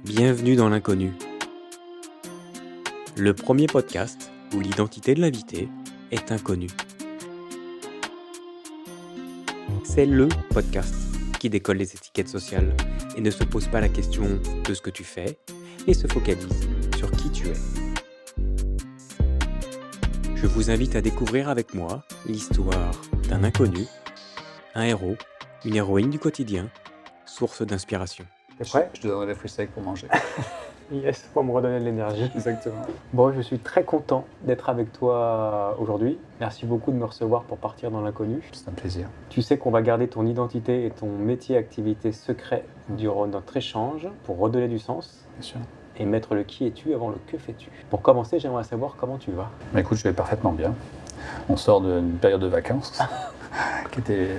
Bienvenue dans l'inconnu. Le premier podcast où l'identité de l'invité est inconnue. C'est le podcast qui décolle les étiquettes sociales et ne se pose pas la question de ce que tu fais et se focalise sur qui tu es. Je vous invite à découvrir avec moi l'histoire d'un inconnu, un héros, une héroïne du quotidien, source d'inspiration. T'es prêt? Je te donnerai des fruits secs pour manger. Yes, pour me redonner de l'énergie. Exactement. Bon, je suis très content d'être avec toi aujourd'hui. Merci beaucoup de me recevoir pour partir dans l'inconnu. C'est un plaisir. Tu sais qu'on va garder ton identité et ton métier activité secret durant notre échange pour redonner du sens Bien sûr. et mettre le qui es-tu avant le que fais-tu. Pour commencer, j'aimerais savoir comment tu vas. Mais écoute, je vais parfaitement bien. On sort d'une période de vacances qui était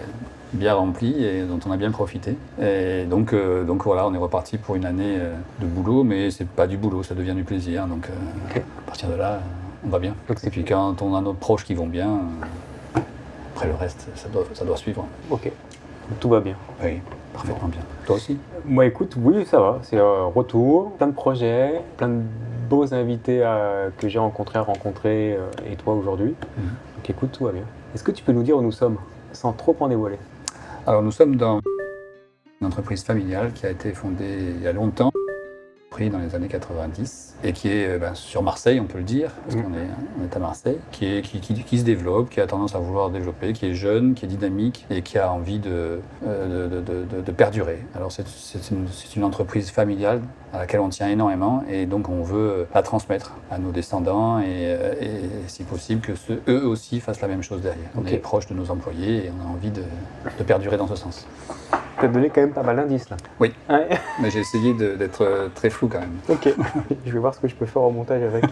bien remplie et dont on a bien profité. Et donc voilà, on est reparti pour une année de boulot, mais c'est pas du boulot, ça devient du plaisir. Donc Ok. à partir de là, on va bien. Donc, Et puis quand on a nos proches qui vont bien, après le reste, ça doit suivre. Ok, donc, tout va bien. Oui, parfaitement bien. Toi aussi? Moi, écoute, oui, ça va. C'est un retour, plein de projets, plein de beaux invités que j'ai rencontrés, et toi aujourd'hui. Donc écoute, tout va bien. Est-ce que tu peux nous dire où nous sommes, sans trop en dévoiler? Alors nous sommes dans une entreprise familiale qui a été fondée il y a longtemps, pris dans les années 90, et qui est sur Marseille, on peut le dire, parce qu'on est à Marseille, qui se développe, qui a tendance à vouloir développer, qui est jeune, qui est dynamique et qui a envie de perdurer. Alors c'est une entreprise familiale à laquelle on tient énormément et donc on veut la transmettre à nos descendants et si possible que eux aussi fassent la même chose derrière. On Ok. est proche de nos employés et on a envie de perdurer dans ce sens. Tu as donné quand même pas mal d'indices là. Oui. Ouais. Mais j'ai essayé d'être très flou quand même. Ok, je vais voir ce que je peux faire au montage avec.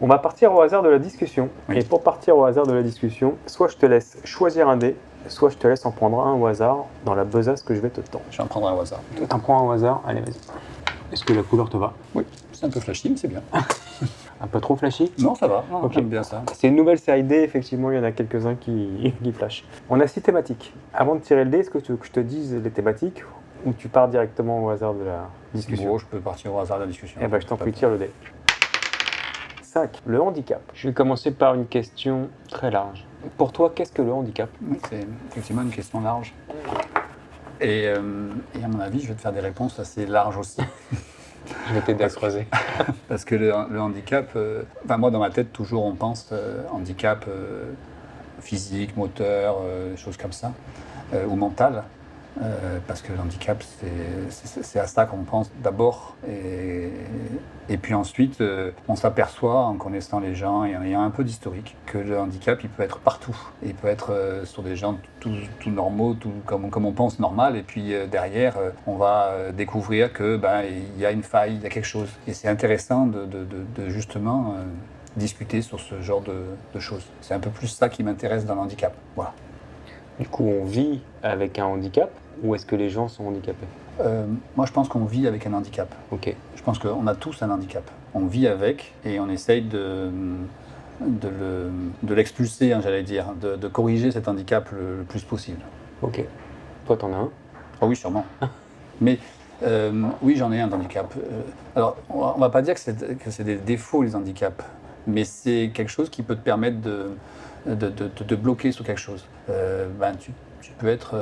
On va partir au hasard de la discussion. Oui. Et pour partir au hasard de la discussion, soit je te laisse choisir un dé, soit je te laisse en prendre un au hasard dans la besace que je vais te tendre. Je vais en prendre un au hasard. T'en prends un au hasard, allez vas-y. Est-ce que la couleur te va? Oui, c'est un peu flashy, mais c'est bien. Un peu trop flashy? Non, ça va. Non, Ok. J'aime bien ça. C'est une nouvelle série D, effectivement, il y en a quelques-uns qui flashent. On a 6 thématiques. Avant de tirer le dé, est-ce que tu veux que je te dise les thématiques ou tu pars directement au hasard de la discussion? Bon, je peux partir au hasard de la discussion. Eh ben, je t'en prie, tire le dé. 5. Le handicap. Je vais commencer par une question très large. Pour toi, qu'est-ce que le handicap? Oui, c'est effectivement une question large. Et à mon avis, je vais te faire des réponses assez larges aussi. Je vais t'aider à creuser. Parce que le handicap, moi dans ma tête, toujours on pense handicap physique, moteur, des choses comme ça, ou mental. Parce que le handicap, c'est à ça qu'on pense d'abord. Et puis ensuite, on s'aperçoit, en connaissant les gens et en ayant un peu d'historique, que le handicap, il peut être partout. Il peut être sur des gens tout normaux, tout comme on pense normal. Et puis derrière, on va découvrir que il y a une faille, il y a quelque chose. Et c'est intéressant de justement discuter sur ce genre de choses. C'est un peu plus ça qui m'intéresse dans le handicap. Voilà. Du coup, on vit avec un handicap ou est-ce que les gens sont handicapés? Moi, je pense qu'on vit avec un handicap. Ok. Je pense qu'on a tous un handicap. On vit avec et on essaye de l'expulser, j'allais dire, de corriger cet handicap le plus possible. Ok. Toi, t'en as un? Ah oui, sûrement. Mais oui, j'en ai un handicap. Alors, on ne va pas dire que c'est des défauts, les handicaps, mais c'est quelque chose qui peut te permettre de bloquer sur quelque chose. Tu peux être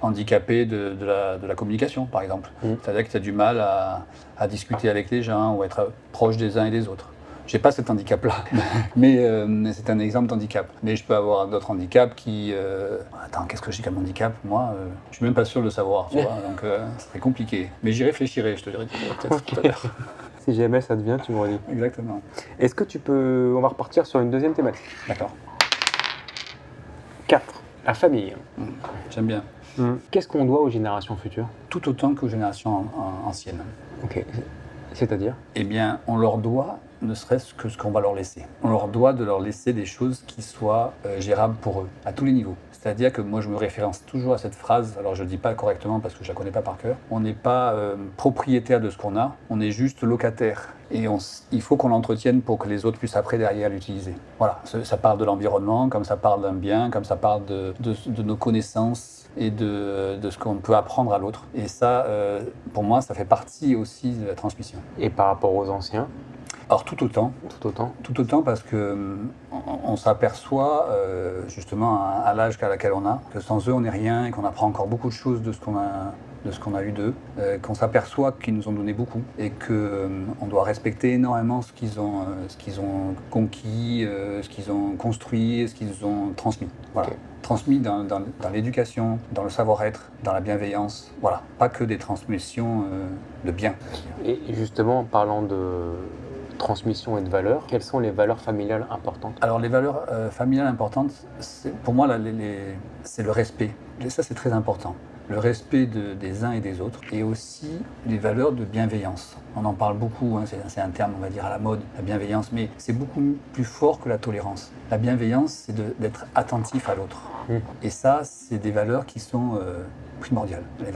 handicapé de la communication, par exemple. C'est-à-dire que tu as du mal à discuter avec les gens ou être proche des uns et des autres. Je n'ai pas cet handicap-là, mais c'est un exemple d'handicap. Mais je peux avoir d'autres handicaps qui... Attends, qu'est-ce que j'ai comme handicap? Moi, je ne suis même pas sûr de savoir, tu vois, donc ce serait compliqué. Mais j'y réfléchirai, je te dirai peut-être tout à l'heure. Si jamais ça devient, tu me redis. Exactement. Est-ce que tu peux... On va repartir sur une deuxième thématique. D'accord. 4. La famille. J'aime bien. Qu'est-ce qu'on doit aux générations futures? Tout autant qu'aux générations anciennes. Ok. C'est-à-dire? Eh bien, on leur doit ne serait-ce que ce qu'on va leur laisser. On leur doit de leur laisser des choses qui soient gérables pour eux, à tous les niveaux. C'est-à-dire que moi, je me référence toujours à cette phrase, alors je ne le dis pas correctement parce que je ne la connais pas par cœur. On n'est pas propriétaire de ce qu'on a, on est juste locataire. Et il faut qu'on l'entretienne pour que les autres puissent après, derrière, l'utiliser. Voilà, ça parle de l'environnement, comme ça parle d'un bien, comme ça parle de nos connaissances et de ce qu'on peut apprendre à l'autre. Et ça, pour moi, ça fait partie aussi de la transmission. Et par rapport aux anciens? Alors tout autant. Tout autant? Tout autant parce qu'on s'aperçoit, justement, à l'âge à laquelle on a, que sans eux, on n'est rien et qu'on apprend encore beaucoup de choses de ce qu'on a eu d'eux, qu'on s'aperçoit qu'ils nous ont donné beaucoup et qu'on doit respecter énormément ce qu'ils ont conquis, ce qu'ils ont construit, ce qu'ils ont transmis. Voilà. Okay. Transmis dans l'éducation, dans le savoir-être, dans la bienveillance. Voilà, pas que des transmissions de bien. Et justement, en parlant de transmission et de valeurs, quelles sont les valeurs familiales importantes? Alors les valeurs familiales importantes, pour moi, c'est le respect. Et ça, c'est très important. Le respect des uns et des autres, et aussi les valeurs de bienveillance. On en parle beaucoup, hein, c'est un terme, on va dire, à la mode, la bienveillance, mais c'est beaucoup plus fort que la tolérance. La bienveillance, c'est d'être attentif à l'autre. Et ça, c'est des valeurs qui sont primordiales. Et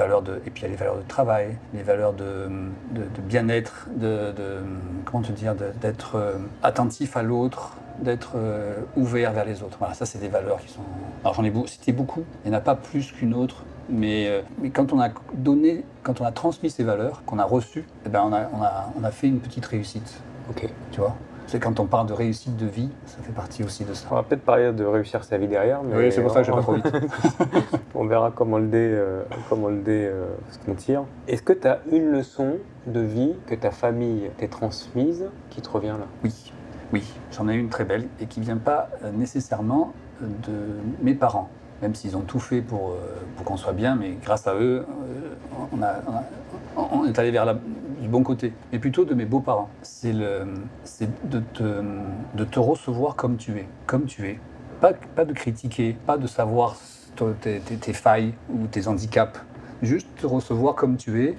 puis il y a les valeurs de travail, les valeurs de bien-être, comment te dire, d'être attentif à l'autre, d'être ouvert vers les autres. Voilà, ça, c'est des valeurs qui sont... Alors j'en ai cité beaucoup, il n'y en a pas plus qu'une autre, mais quand on a transmis ces valeurs, qu'on a reçues, eh ben on a fait une petite réussite. Ok. Tu vois ? C'est quand on parle de réussite de vie, ça fait partie aussi de ça. On va peut-être parler de réussir sa vie derrière, mais oui, c'est pour ça que je vais pas trop vite. On verra comment le dé se tire. Est-ce que tu as une leçon de vie que ta famille t'ait transmise qui te revient là? Oui, j'en ai une très belle et qui ne vient pas nécessairement de mes parents, même s'ils ont tout fait pour qu'on soit bien, mais grâce à eux, on est allé vers du bon côté, mais plutôt de mes beaux-parents. C'est de te recevoir comme tu es. Pas de critiquer, pas de savoir tes failles ou tes handicaps. Juste te recevoir comme tu es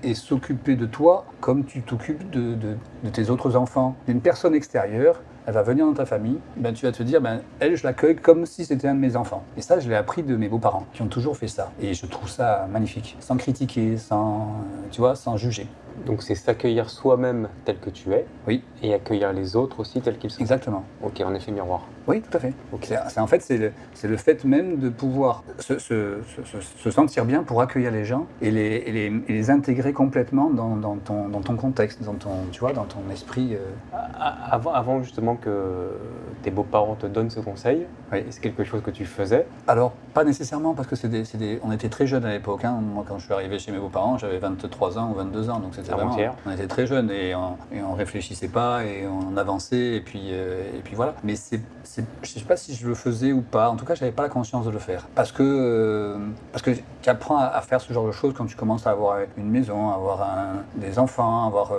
et s'occuper de toi comme tu t'occupes de tes autres enfants. Une personne extérieure, elle va venir dans ta famille, ben tu vas te dire, elle, je l'accueille comme si c'était un de mes enfants. Et ça, je l'ai appris de mes beaux-parents, qui ont toujours fait ça. Et je trouve ça magnifique, sans critiquer, sans juger. Donc c'est s'accueillir soi-même tel que tu es, oui, et accueillir les autres aussi tels qu'ils sont. Exactement. Ok, en effet miroir. Oui, tout à fait. Okay. C'est le fait même de pouvoir se sentir bien pour accueillir les gens et les intégrer complètement dans ton contexte, dans ton esprit. Avant justement que tes beaux-parents te donnent ce conseil, oui, c'est quelque chose que tu faisais? Alors, pas nécessairement, parce que on était très jeunes à l'époque. Hein. Moi, quand je suis arrivé chez mes beaux-parents, j'avais 23 ans ou 22 ans, donc c'était vraiment... On était très jeunes et on réfléchissait pas et on avançait et puis voilà. Mais je sais pas si je le faisais ou pas. En tout cas, j'avais pas la conscience de le faire. Parce que tu apprends à faire ce genre de choses quand tu commences à avoir une maison, à avoir des enfants, à avoir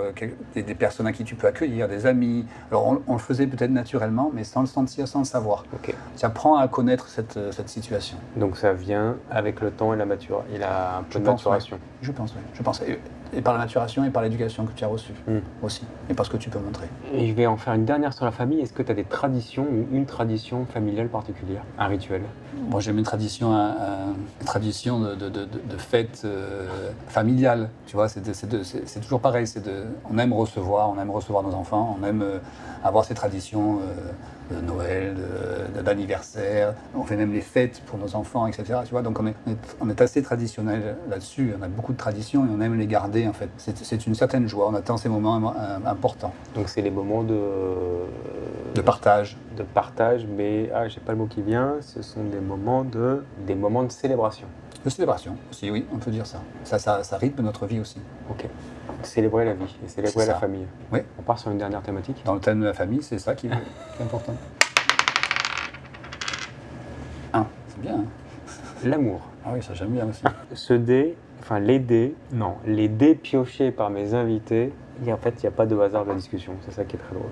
des personnes à qui tu peux accueillir, des amis. Alors, on le faisait peut-être naturellement, mais sans le sentir, sans le savoir. Okay. Tu apprends à connaître cette situation. Donc ça vient avec le temps et la maturation. Il a un peu de maturation. Ouais. Je pense, oui. Je pense. Et par la maturation et par l'éducation que tu as reçue aussi. Et par ce que tu peux montrer. Et je vais en faire une dernière sur la famille. Est-ce que tu as des traditions ou une tradition familiale particulière? Un rituel? Moi, j'ai une tradition de fête familiale. Tu vois, c'est toujours pareil. On aime recevoir nos enfants. On aime avoir ces traditions de Noël, d'anniversaire. On fait même les fêtes pour nos enfants, etc. Tu vois, donc on est assez traditionnel là-dessus. On a beaucoup de traditions et on aime les garder, en fait. C'est une certaine joie. On attend ces moments importants. Donc c'est les moments de partage. De partage, mais j'ai pas le mot qui vient. Ce sont des moments de célébration. De célébration aussi, oui, on peut dire ça. Ça rythme notre vie aussi. Ok. Célébrer la vie et célébrer la famille. Oui. On part sur une dernière thématique. Dans le thème de la famille, c'est ça qui est important. C'est bien. Hein. L'amour. Ah oui, ça j'aime bien aussi. Les dés piochés par mes invités, en fait, il n'y a pas de hasard de la discussion. C'est ça qui est très drôle.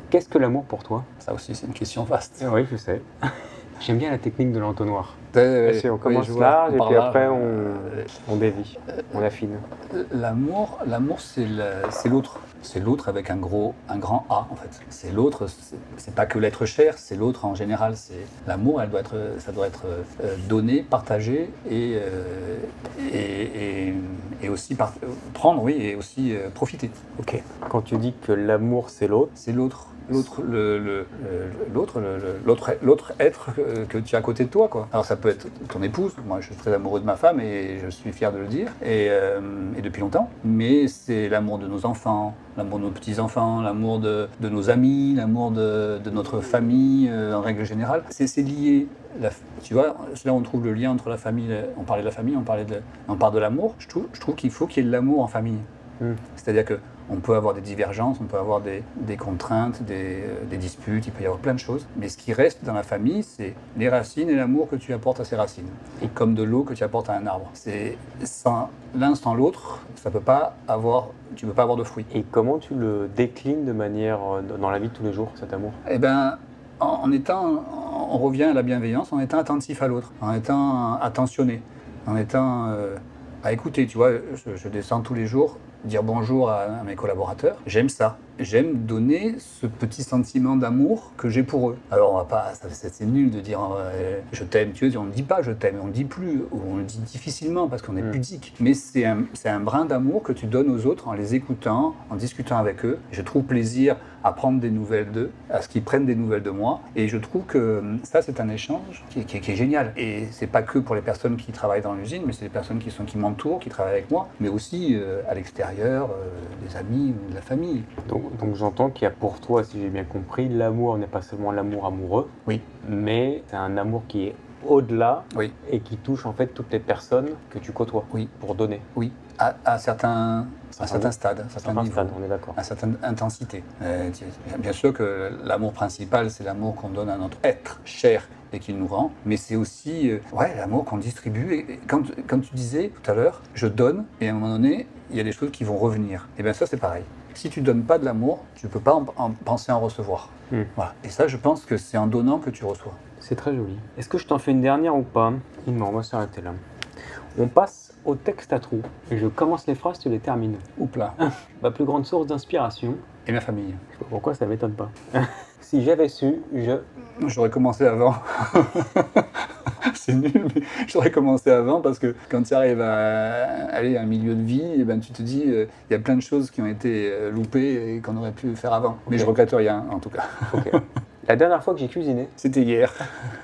Qu'est-ce que l'amour pour toi? Ça aussi, c'est une question vaste. Oui, je sais. J'aime bien la technique de l'entonnoir. Ouais, On commence je vois, large et part puis large. après on dévie, on affine. L'amour, c'est l'autre. C'est l'autre avec un grand A en fait. C'est l'autre, c'est pas que l'être cher, c'est l'autre en général. L'amour, ça doit être donné, partagé et aussi prendre, oui, et aussi profiter. Ok. Quand tu dis que l'amour c'est l'autre, C'est l'autre être que tu as à côté de toi, quoi. Alors ça peut être ton épouse. Moi, je suis très amoureux de ma femme et je suis fier de le dire et depuis longtemps. Mais c'est l'amour de nos enfants, l'amour de nos petits-enfants, l'amour de nos amis, l'amour de notre famille en règle générale. C'est lié. Tu vois, là on trouve le lien entre la famille. On parlait de la famille, on parle de l'amour. Je trouve qu'il faut qu'il y ait de l'amour en famille. C'est-à-dire que on peut avoir des divergences, on peut avoir des contraintes, des disputes, il peut y avoir plein de choses. Mais ce qui reste dans la famille, c'est les racines et l'amour que tu apportes à ces racines. Et comme de l'eau que tu apportes à un arbre. C'est l'un sans l'autre, tu ne peux pas avoir de fruits. et comment tu le déclines de manière dans la vie de tous les jours, cet amour? Eh bien, on revient à la bienveillance, en étant attentif à l'autre, en étant attentionné, en étant à écouter. Tu vois, je descends tous les jours dire bonjour à mes collaborateurs. J'aime ça. J'aime donner ce petit sentiment d'amour que j'ai pour eux. Alors on va pas, c'est nul de dire je t'aime, tu vois, on ne dit pas je t'aime, on ne dit plus, ou on le dit difficilement parce qu'on est pudique. Mais c'est un brin d'amour que tu donnes aux autres en les écoutant, en discutant avec eux. Je trouve plaisir à prendre des nouvelles d'eux, à ce qu'ils prennent des nouvelles de moi. Et je trouve que ça, c'est un échange qui est génial. Et c'est pas que pour les personnes qui travaillent dans l'usine, mais c'est les personnes qui m'entourent, qui travaillent avec moi, mais aussi à l'extérieur, des amis ou de la famille. Donc j'entends qu'il y a pour toi, si j'ai bien compris, l'amour n'est pas seulement l'amour amoureux, Oui. mais c'est un amour qui est au-delà Oui. et qui touche en fait toutes les personnes que tu côtoies Oui. pour donner. Oui, à certains stades, à certains niveaux, stade, on est d'accord. à certaines intensités. Bien sûr que l'amour principal, c'est l'amour qu'on donne à notre être cher et qu'il nous rend, mais c'est aussi l'amour qu'on distribue. Et quand tu disais tout à l'heure, je donne, et à un moment donné, il y a des choses qui vont revenir. Et bien ça, c'est pareil. Si tu ne donnes pas de l'amour, tu ne peux pas en penser en recevoir. Voilà. Et ça, je pense que c'est en donnant que tu reçois. C'est très joli. Est-ce que je t'en fais une dernière ou pas? Non, on va s'arrêter là. On passe au texte à trous. Et je commence les phrases, tu les termines. Oups là. Ma plus grande source d'inspiration. Et ma famille. Je sais pas pourquoi, ça m'étonne pas. Si j'avais su, J'aurais commencé avant. C'est nul, mais j'aurais commencé avant parce que quand tu arrives à aller à un milieu de vie, et ben tu te dis il y a plein de choses qui ont été loupées et qu'on aurait pu faire avant. Mais je regrette rien en tout cas. Ok. La dernière fois que j'ai cuisiné, C'était hier.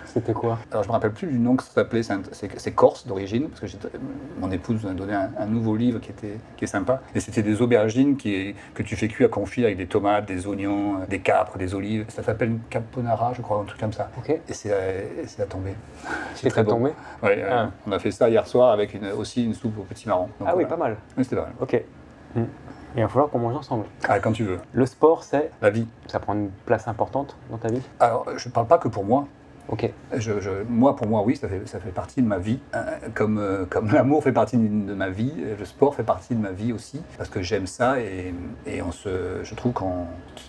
c'était quoi? Alors je me rappelle plus du nom que ça s'appelait, c'est corse d'origine, parce que mon épouse nous a donné un nouveau livre qui est sympa. Et c'était des aubergines que tu fais cuire à confit avec des tomates, des oignons, des capres, des olives. Ça s'appelle une caponara, je crois, un truc comme ça. Ok. Et c'est à tomber. C'est très tombé. Ouais, on a fait ça hier soir avec aussi une soupe au petit marron. Donc, Ah oui, voilà. pas mal. Oui, c'était pas mal. Ok. Il va falloir qu'on mange ensemble. Ah, quand tu veux. Le sport, La vie. ça prend une place importante dans ta vie? Alors, je ne parle pas que pour moi. Ok. Pour moi, oui, ça fait partie de ma vie. Comme l'amour fait partie de ma vie, le sport fait partie de ma vie aussi, parce que j'aime ça et je trouve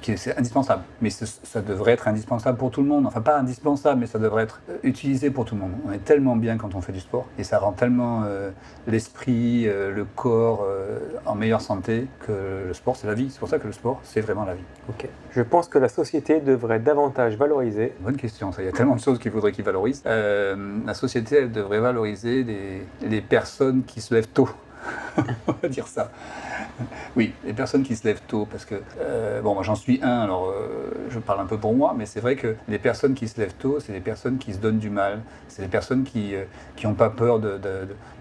que c'est indispensable. Mais ça devrait être indispensable pour tout le monde. Enfin, pas indispensable, mais ça devrait être utilisé pour tout le monde. On est tellement bien quand on fait du sport et ça rend tellement l'esprit, le corps en meilleure santé que le sport, c'est la vie. C'est pour ça que le sport, c'est vraiment la vie. Ok. Je pense que la société devrait davantage valoriser. Bonne question, ça. Il y a tellement de choses qu'il faudrait qu'ils valorisent. La société, elle devrait valoriser les personnes qui se lèvent tôt. On va dire ça. Oui, les personnes qui se lèvent tôt, parce que, moi j'en suis un, alors je parle un peu pour moi, mais c'est vrai que les personnes qui se lèvent tôt, c'est les personnes qui se donnent du mal, c'est les personnes qui n'ont pas peur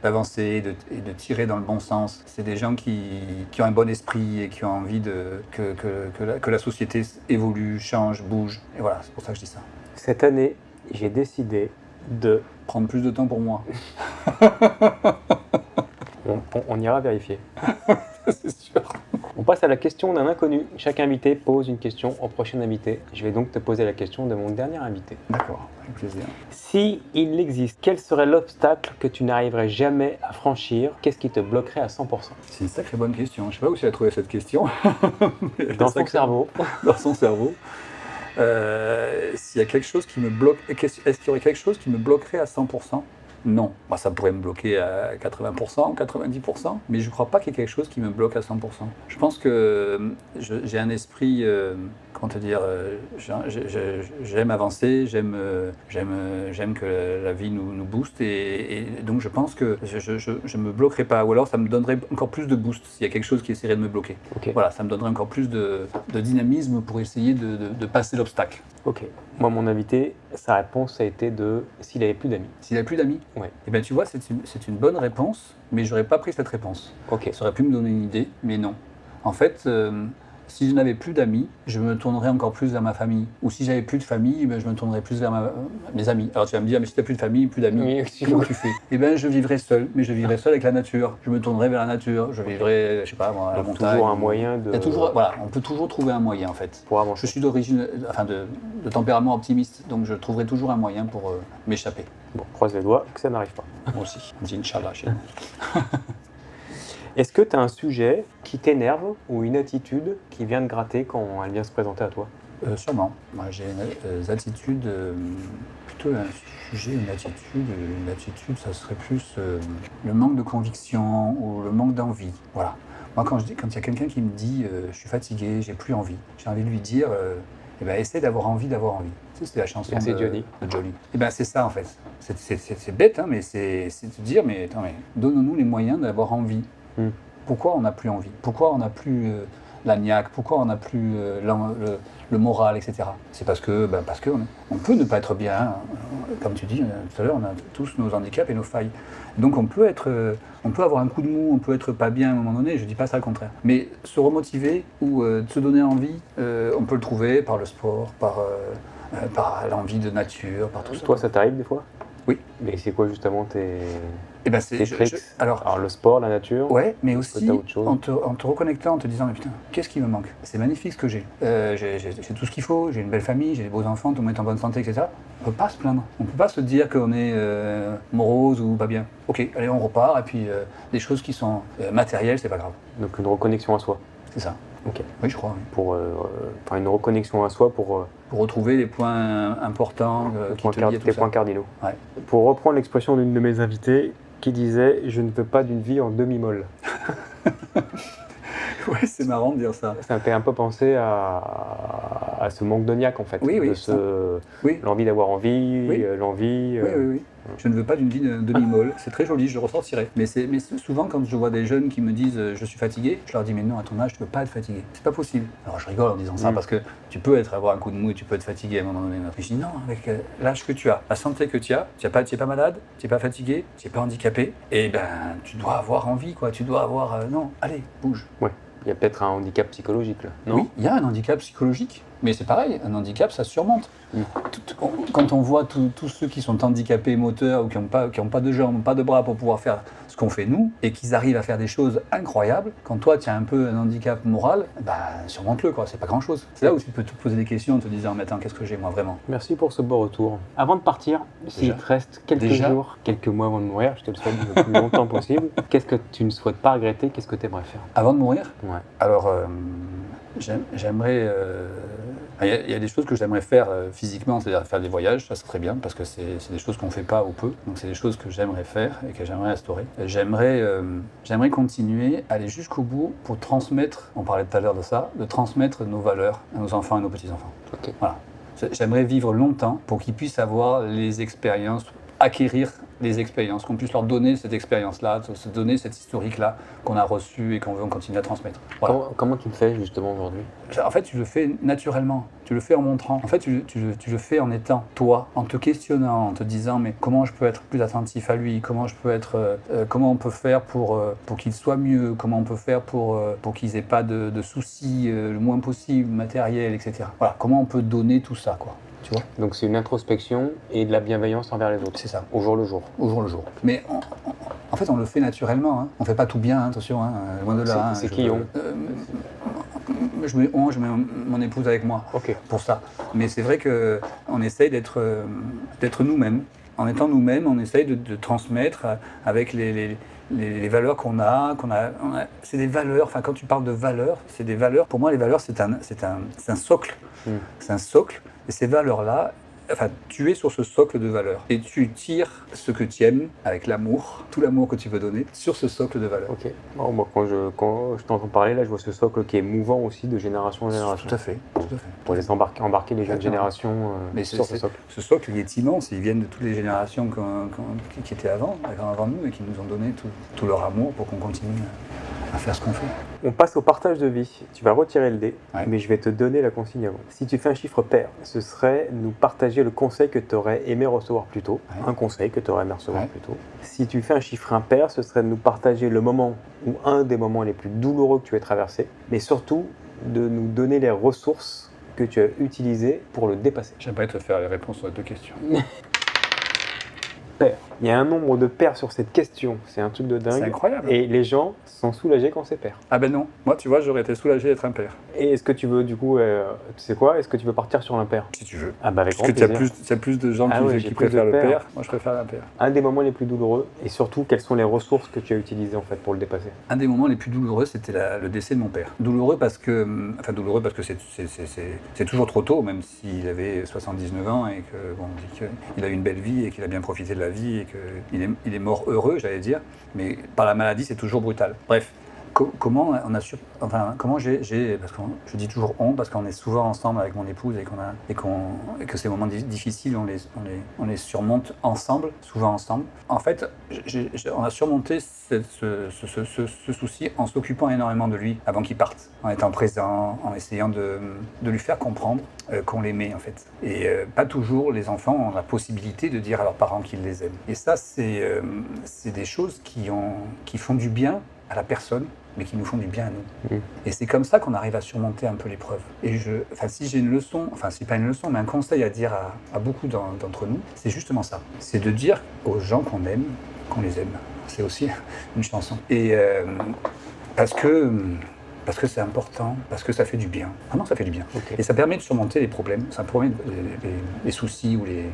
d'avancer et de tirer dans le bon sens. C'est des gens qui ont un bon esprit et qui ont envie que la société évolue, change, bouge. Et voilà, c'est pour ça que je dis ça. Cette année, j'ai décidé de... Prendre plus de temps pour moi. On ira vérifier. C'est sûr. On passe à la question d'un inconnu. Chaque invité pose une question au prochain invité. Je vais donc te poser la question de mon dernier invité. D'accord, avec plaisir. Si il existe, quel serait l'obstacle que tu n'arriverais jamais à franchir? Qu'est-ce qui te bloquerait à 100%? C'est une sacrée bonne question. Je ne sais pas où tu as trouvé cette question. Dans ton cerveau. Dans son cerveau. S'il y a quelque chose qui me bloque, est-ce qu'il y aurait quelque chose qui me bloquerait à 100%? Non. Moi, ça pourrait me bloquer à 80%, 90%, mais je ne crois pas qu'il y ait quelque chose qui me bloque à 100%. Je pense que j'ai un esprit, comment te dire, j'aime avancer, j'aime que la vie nous booste, et donc je pense que je ne me bloquerai pas, ou alors ça me donnerait encore plus de boost s'il y a quelque chose qui essaierait de me bloquer. Ok. Voilà, ça me donnerait encore plus de dynamisme pour essayer de passer l'obstacle. Ok. Moi, mon invité, sa réponse a été de s'il avait plus d'amis. S'il n'a plus d'amis, Ouais. eh bien tu vois, c'est une bonne réponse, mais j'aurais pas pris cette réponse. Ok. Ça aurait pu me donner une idée, mais non. En fait, si je n'avais plus d'amis, je me tournerais encore plus vers ma famille. Ou si j'avais plus de famille, ben, je me tournerais plus vers mes amis. Alors tu vas me dire, mais si tu n'as plus de famille, plus d'amis, Oui, comment tu fais? Eh bien, je vivrais seul, mais je vivrais seul avec la nature. Je me tournerais vers la nature, je vivrais, je sais pas, moi, à la Donc, montagne. toujours un moyen de. Il y a toujours, voilà, on peut toujours trouver un moyen en fait. Pour avancer. Je suis d'origine, enfin de tempérament optimiste, donc je trouverai toujours un moyen pour m'échapper. Bon, croise les doigts que ça n'arrive pas. Moi aussi. On dit Inch'Allah chez nous. Est-ce que tu as un sujet qui t'énerve ou une attitude qui vient te gratter quand elle vient se présenter à toi? Sûrement. Moi, j'ai une attitude, plutôt un sujet, une attitude. Une attitude, ça serait plus le manque de conviction ou le manque d'envie. Voilà. Moi, quand il y a quelqu'un qui me dit je suis fatigué, j'ai plus envie, j'ai envie de lui dire eh ben, essaie d'avoir envie d'avoir envie. Tu sais, c'était la chanson Merci, de Johnny. Johnny. Eh ben, c'est ça en fait. C'est bête, hein, mais c'est de dire mais attends, mais donnons-nous les moyens d'avoir envie. Pourquoi on n'a plus envie? Pourquoi on n'a plus la niaque? Pourquoi on n'a plus le moral, etc. C'est parce que on peut ne pas être bien. Hein. Comme tu dis tout à l'heure, on a tous nos handicaps et nos failles. Donc on peut avoir un coup de mou, on peut être pas bien à un moment donné. Je dis pas ça, le contraire. Mais se remotiver ou se donner envie, on peut le trouver par le sport, par l'envie de nature, par tout ça. Toi, ça t'arrive des fois? Oui. Mais c'est quoi justement tes tricks? Alors, le sport, la nature? Ouais, mais Est-ce que aussi t'as autre chose? en te reconnectant, en te disant mais putain, qu'est-ce qui me manque? C'est magnifique ce que j'ai. J'ai tout ce qu'il faut, j'ai une belle famille, j'ai des beaux enfants, tout le monde est en bonne santé, etc. On peut pas se plaindre. On peut pas se dire qu'on est morose ou pas bien. Ok, allez, on repart, et puis des choses qui sont matérielles, c'est pas grave. Donc une reconnexion à soi. C'est ça. Ok. Oui, je crois. Oui. Pour une reconnexion à soi pour retrouver les points importants qui te lient à tout tes ça. points cardinaux. Ouais. Pour reprendre l'expression d'une de mes invitées qui disait « Je ne veux pas d'une vie en demi-molle ». Ouais, c'est marrant de dire ça. Ça me fait un peu penser à ce manque de niaque en fait. Oui, l'envie d'avoir envie, oui. l'envie. Oui. Je ne veux pas d'une vie de demi-molle. C'est très joli, je le ressortirai. Mais souvent, quand je vois des jeunes qui me disent je suis fatigué, je leur dis mais non, à ton âge, tu ne peux pas être fatigué. C'est pas possible. Alors je rigole en disant ça parce que tu peux avoir un coup de mou et tu peux être fatigué à un moment donné. Mais je dis non, avec l'âge que tu as, la santé que tu n'es pas malade, tu n'es pas fatigué, tu n'es pas handicapé, et ben tu dois avoir envie, quoi. Tu dois avoir non, allez, bouge. Ouais. Il y a peut-être un handicap psychologique là, non? Oui, il y a un handicap psychologique, mais c'est pareil, un handicap ça se surmonte. Quand on voit tous ceux qui sont handicapés moteurs ou qui n'ont pas de jambes, pas de bras pour pouvoir faire ce qu'on fait nous, et qu'ils arrivent à faire des choses incroyables, quand toi tu as un peu un handicap moral, surmonte-le, quoi, c'est pas grand-chose. C'est là où tu peux te poser des questions en te disant mais attends, qu'est-ce que j'ai moi vraiment? Merci pour ce beau retour. Avant de partir, s'il te reste quelques jours, quelques mois avant de mourir, je te le souhaite le plus longtemps possible, qu'est-ce que tu ne souhaites pas regretter? Qu'est-ce que tu aimerais faire? Avant de mourir? Ouais. Alors, j'aimerais... Il y a des choses que j'aimerais faire physiquement, c'est-à-dire faire des voyages, ça c'est très bien, parce que c'est des choses qu'on ne fait pas ou peu, donc c'est des choses que j'aimerais faire et que j'aimerais instaurer. J'aimerais continuer, aller jusqu'au bout pour transmettre, on parlait tout à l'heure de ça, de transmettre nos valeurs à nos enfants et nos petits-enfants. Okay. Voilà. J'aimerais vivre longtemps pour qu'ils puissent avoir les expériences, acquérir les expériences, qu'on puisse leur donner cette expérience-là, se donner cette historique-là qu'on a reçue et qu'on veut continuer à transmettre. Voilà. Comment tu le fais justement aujourd'hui? En fait, tu le fais naturellement, tu le fais en montrant. En fait, tu le fais en étant toi, en te questionnant, en te disant mais comment je peux être plus attentif à lui, comment on peut faire pour qu'il soit mieux, comment on peut faire pour qu'ils aient pas de soucis le moins possible, matériel, etc. Voilà, comment on peut donner tout ça, quoi. Tu vois. Donc c'est une introspection et de la bienveillance envers les autres. C'est ça. Au jour le jour. Au jour le jour. Mais en fait, on le fait naturellement. Hein. On ne fait pas tout bien, hein, attention, hein, loin de là. C'est qui on je mets mon épouse avec moi pour ça. Mais c'est vrai qu'on essaye d'être nous-mêmes. En étant nous-mêmes, on essaye de transmettre avec les valeurs qu'on a, c'est des valeurs, enfin quand tu parles de valeurs, c'est des valeurs, pour moi les valeurs c'est un socle, c'est un socle, et ces valeurs-là, enfin, tu es sur ce socle de valeurs et tu tires ce que tu aimes avec l'amour, tout l'amour que tu veux donner sur ce socle de valeurs. Ok. Bon, moi, quand je t'entends parler, là, je vois ce socle qui est mouvant aussi de génération en génération. Tout à fait. Pour les embarquer les jeunes générations sur ce socle. Ce socle, il est immense. Ils viennent de toutes les générations qui étaient avant nous et qui nous ont donné tout leur amour pour qu'on continue à faire ce qu'on fait. On passe au partage de vie. Tu vas retirer le dé, Ouais. mais je vais te donner la consigne avant. Si tu fais un chiffre pair, ce serait nous partager le conseil que tu aurais aimé recevoir plus tôt. Ouais. Un conseil que tu aurais aimé recevoir Ouais. plus tôt. Si tu fais un chiffre impair, ce serait de nous partager le moment ou un des moments les plus douloureux que tu aies traversé, mais surtout de nous donner les ressources que tu as utilisées pour le dépasser. J'aimerais te faire les réponses aux 2 questions. Pair. Il y a un nombre de pairs sur cette question, c'est un truc de dingue. C'est incroyable. Et les gens sont soulagés quand c'est pair. Ah ben non, moi tu vois, j'aurais été soulagé d'être impair. Et est-ce que tu veux du coup, tu sais quoi, est-ce que tu veux partir sur l'impair? Si tu veux. Ah bah avec Parce grand que tu plaisir. as plus de gens Ah ouais, j'ai qui plus préfèrent de le pairs. pair. Moi je préfère l'impair. Un des moments les plus douloureux et surtout quelles sont les ressources que tu as utilisées en fait pour le dépasser? Un des moments les plus douloureux, c'était le décès de mon père. Douloureux parce que c'est toujours trop tôt, même s'il avait 79 ans et que bon, on dit qu'il a eu une belle vie et qu'il a bien profité de la vie et qu'il est mort heureux, j'allais dire. Mais par la maladie, c'est toujours brutal. Bref. Comment on a su, enfin comment j'ai parce que je dis toujours on parce qu'on est souvent ensemble avec mon épouse et que ces moments difficiles on les surmonte ensemble, souvent ensemble. En fait, on a surmonté ce souci en s'occupant énormément de lui avant qu'il parte, en étant présent, en essayant de lui faire comprendre qu'on l'aimait en fait. Et pas toujours les enfants ont la possibilité de dire à leurs parents qu'ils les aiment. Et ça c'est des choses qui font du bien à la personne, mais qui nous font du bien à nous. Et c'est comme ça qu'on arrive à surmonter un peu l'épreuve. Et si j'ai une leçon, enfin c'est pas une leçon, mais un conseil à dire à beaucoup d'entre nous, c'est justement ça. C'est de dire aux gens qu'on aime, qu'on les aime. C'est aussi une chanson. Et parce que c'est important, parce que ça fait du bien. Vraiment, ça fait du bien. Okay. Et ça permet de surmonter les problèmes, ça permet les soucis ou les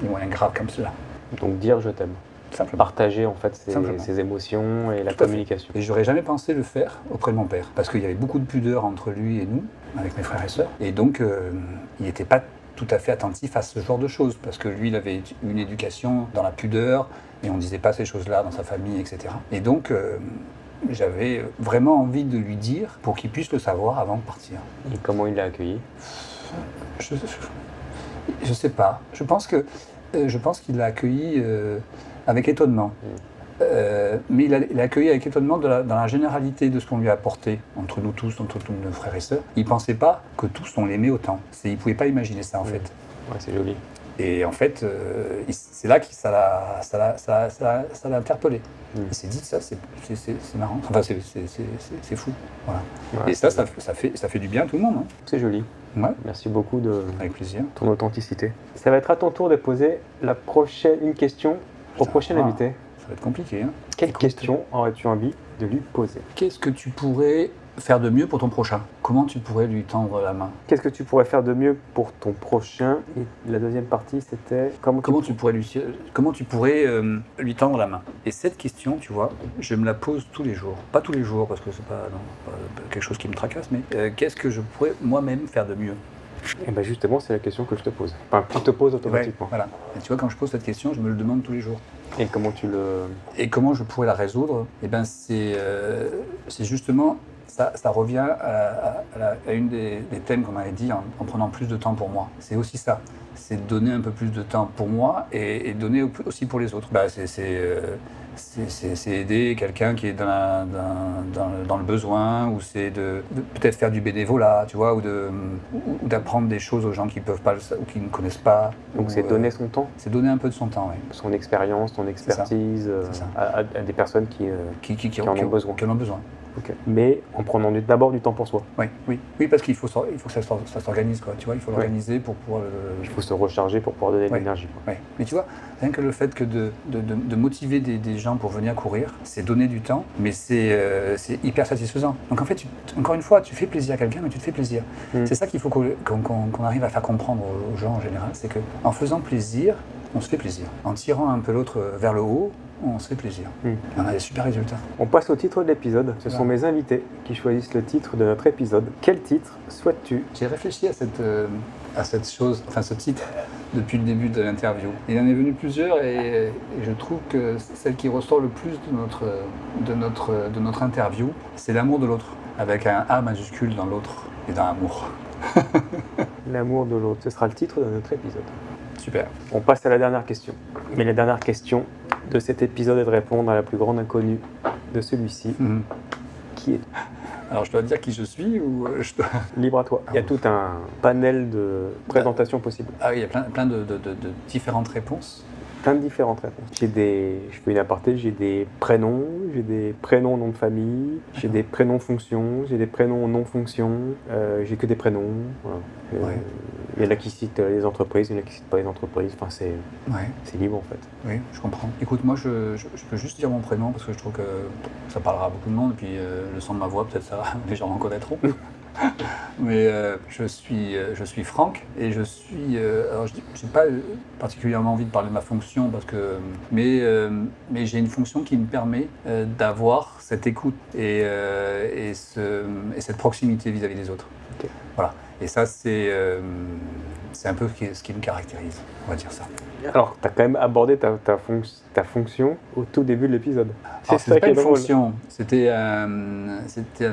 moyens graves comme cela. Donc dire je t'aime. Simplement. Partager en fait ses émotions et la communication. Et j'aurais jamais pensé le faire auprès de mon père, parce qu'il y avait beaucoup de pudeur entre lui et nous, avec mes frères et sœurs, et donc il n'était pas tout à fait attentif à ce genre de choses, parce que lui il avait une éducation dans la pudeur, et on ne disait pas ces choses-là dans sa famille, etc. Et donc j'avais vraiment envie de lui dire pour qu'il puisse le savoir avant de partir. Et comment il l'a accueilli? Je sais pas. Je pense qu'il l'a accueilli avec étonnement. Mais il l'a accueilli avec étonnement dans la généralité de ce qu'on lui a apporté, entre nous tous, entre tous nos frères et sœurs. Il ne pensait pas que tous on l'aimait autant. Il ne pouvait pas imaginer ça en fait. Ouais, c'est joli. Et en fait, c'est là que ça l'a interpellé. Il s'est dit, ça, c'est marrant. Enfin, c'est fou. Voilà. Ouais, et ça fait du bien à tout le monde. Hein. C'est joli. Ouais. Merci beaucoup de Avec plaisir. ton authenticité. Ça va être à ton tour de poser une question au prochain invité. Ça va être compliqué. Hein. Quelle question aurais-tu envie de lui poser? Qu'est-ce que tu pourrais faire de mieux pour ton prochain? Comment tu pourrais lui tendre la main? Qu'est-ce que tu pourrais faire de mieux pour ton prochain? Et la deuxième partie, c'était comment tu pourrais lui tendre la main? Et cette question, tu vois, je me la pose tous les jours. Pas tous les jours, parce que c'est pas quelque chose qui me tracasse, mais qu'est-ce que je pourrais moi-même faire de mieux? Et bien justement, c'est la question que je te pose. Enfin, tu te poses automatiquement. Ouais, voilà. Et tu vois, quand je pose cette question, je me le demande tous les jours. Et comment tu le... Et comment je pourrais la résoudre? Eh ben, c'est justement... Ça revient à une des thèmes qu'on avait dit en prenant plus de temps pour moi. C'est aussi ça. C'est de donner un peu plus de temps pour moi et donner aussi pour les autres. Bah, c'est aider quelqu'un qui est dans le besoin, ou c'est de peut-être faire du bénévolat, tu vois, ou d'apprendre des choses aux gens qui peuvent pas ou qui ne connaissent pas. Donc c'est donner son temps? C'est donner un peu de son temps, oui. Son expérience, son expertise à des personnes qui en ont besoin. Qui en ont besoin. Okay. Mais en prenant d'abord du temps pour soi. Oui, parce qu'il faut que ça s'organise, quoi. Tu vois, il faut l'organiser pour pouvoir. Il faut se recharger pour pouvoir donner de l'énergie. Ouais. Mais tu vois, rien que le fait que de motiver des gens pour venir courir, c'est donner du temps, mais c'est hyper satisfaisant. Donc en fait, encore une fois, tu fais plaisir à quelqu'un, mais tu te fais plaisir. C'est ça qu'il faut qu'on arrive à faire comprendre aux gens en général, c'est que en faisant plaisir, on se fait plaisir. En tirant un peu l'autre vers le haut, on se fait plaisir. Et on a des super résultats. On passe au titre de l'épisode. Ce sont mes invités qui choisissent le titre de notre épisode. Quel titre souhaites-tu? J'ai réfléchi à cette chose, enfin ce titre, depuis le début de l'interview. Il en est venu plusieurs et je trouve que celle qui ressort le plus de notre interview, c'est l'amour de l'autre, avec un A majuscule dans l'autre et dans l'amour. L'amour de l'autre, ce sera le titre de notre épisode. Super. On passe à la dernière question. Mais la dernière question de cet épisode est de répondre à la plus grande inconnue de celui-ci. Qui est Alors je dois dire qui je suis ou je dois... Libre à toi. Il y a tout un panel de présentations possibles. Ah oui, il y a plein de différentes réponses. Plein de différentes réponses. Je fais une aparté, j'ai des prénoms nom de famille, j'ai des prénoms fonctions, j'ai des prénoms non fonctions, j'ai que des prénoms. Voilà. Il y en a qui citent les entreprises, il y en a qui citent pas les entreprises. Enfin, c'est libre en fait. Oui, je comprends. Écoute, moi je peux juste dire mon prénom parce que je trouve que ça parlera à beaucoup de monde et puis le son de ma voix, peut-être ça, les gens m'en connaîtront. Mais je suis Franck et je suis. Alors je n'ai pas particulièrement envie de parler de ma fonction mais j'ai une fonction qui me permet d'avoir cette écoute et cette proximité vis-à-vis des autres. Okay. Voilà. Et ça c'est un peu ce qui me caractérise. On va dire ça. Alors, tu as quand même abordé ta fonction au tout début de l'épisode. C'est pas une fonction, c'était un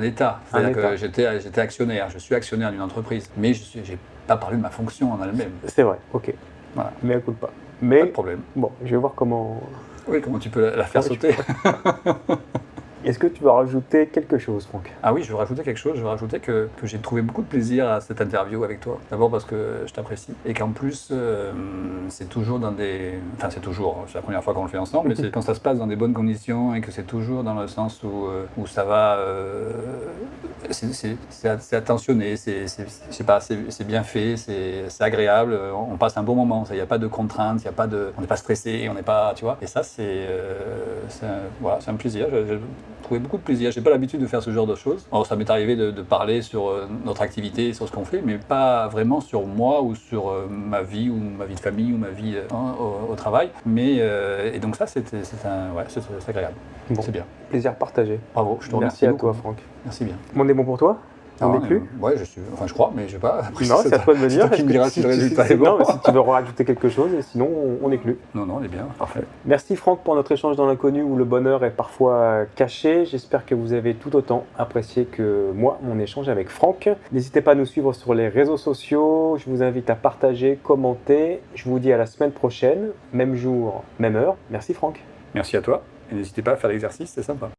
état. C'est-à-dire que j'étais actionnaire, je suis actionnaire d'une entreprise, mais je n'ai pas parlé de ma fonction en elle-même. C'est vrai, ok. Voilà. Mais écoute pas. Mais, pas de problème. Bon, je vais voir comment... Oui, comment tu peux la faire sauter. Est-ce que tu vas rajouter quelque chose, Franck? Ah oui, je vais rajouter quelque chose. Je vais rajouter que j'ai trouvé beaucoup de plaisir à cette interview avec toi. D'abord parce que je t'apprécie et qu'en plus, c'est toujours dans des... Enfin, c'est toujours, c'est la première fois qu'on le fait ensemble, mais c'est quand ça se passe dans des bonnes conditions et que c'est toujours dans le sens où ça va... c'est attentionné, c'est bien fait, c'est agréable, on passe un bon moment. Il n'y a pas de contraintes, on n'est pas stressé, on n'est pas... Tu vois. Et ça, c'est un plaisir. J'ai trouvé beaucoup de plaisir. J'ai pas l'habitude de faire ce genre de choses. Alors, ça m'est arrivé de parler sur notre activité, sur ce qu'on fait, mais pas vraiment sur moi ou sur ma vie ou ma vie de famille ou ma vie au travail. Mais et donc ça, c'est agréable. Bon. C'est bien. Plaisir partagé. Bravo. Je te remercie. Merci à toi, Franck. Merci bien. On est bon pour toi? On est plus? Ouais, je crois, mais je sais pas. Après, non, c'est à toi de me dire. C'est toi qui me diras si le résultat est bon. Non, mais si tu veux rajouter quelque chose, sinon on est plus. Non, on est bien. Parfait. Merci Franck pour notre échange dans l'inconnu où le bonheur est parfois caché. J'espère que vous avez tout autant apprécié que moi mon échange avec Franck. N'hésitez pas à nous suivre sur les réseaux sociaux. Je vous invite à partager, commenter. Je vous dis à la semaine prochaine, même jour, même heure. Merci Franck. Merci à toi. Et n'hésitez pas à faire l'exercice, c'est sympa.